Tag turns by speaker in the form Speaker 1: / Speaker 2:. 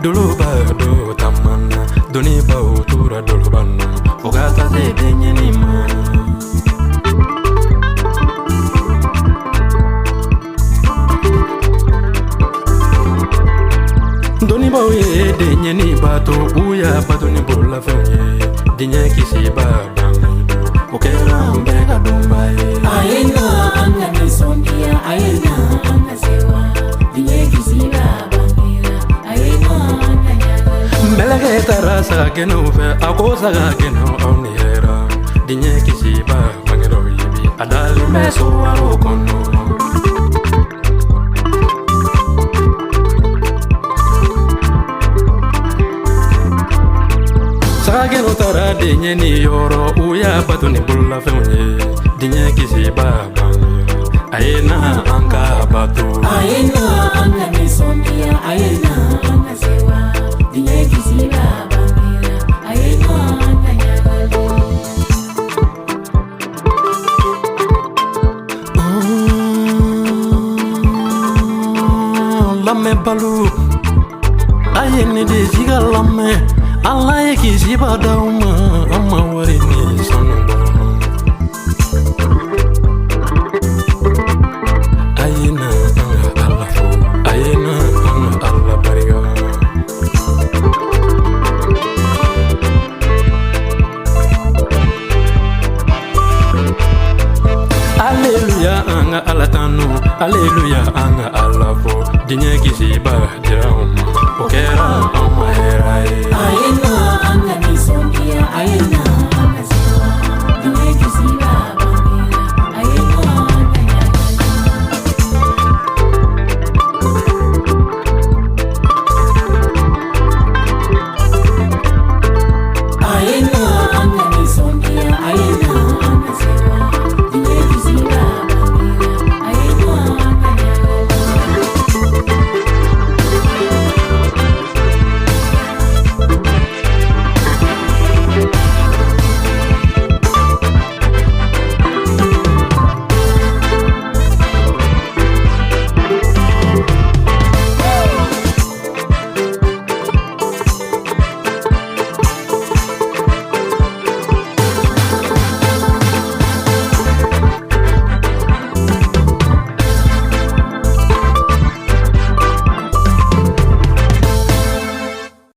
Speaker 1: Dulu bado tamana doni bau tura dulu banu ogata de denyeni ma doni bau ye denyeni bato uya bato ni bola fenye dinye kisi babangi okera mbega dombaye
Speaker 2: ayena anga ni sondia ayena anga sewa dinye kisi
Speaker 1: Belage tarasa geno fe akosa geno onira dinye kisiba mangero yibi adali meso waro kono Sageno tara dinye ni yoro uya batu ni bulla fenye dinye kisiba bangira ayena anga batu
Speaker 2: ayena anga ni sondia ayena anga sewa dinye kisiba bangira ayena anga nyagali
Speaker 1: Lame balu ayene de ziga lame Allah ye kisiba dauma amma wari ni sonu ayena anga Allah fo ayena anga Allah bariga Alleluia anga Allah tanu Alleluia anga Allah fo dinye kisiba dirauma okera amma herai
Speaker 2: ayena anga ni sondia ayena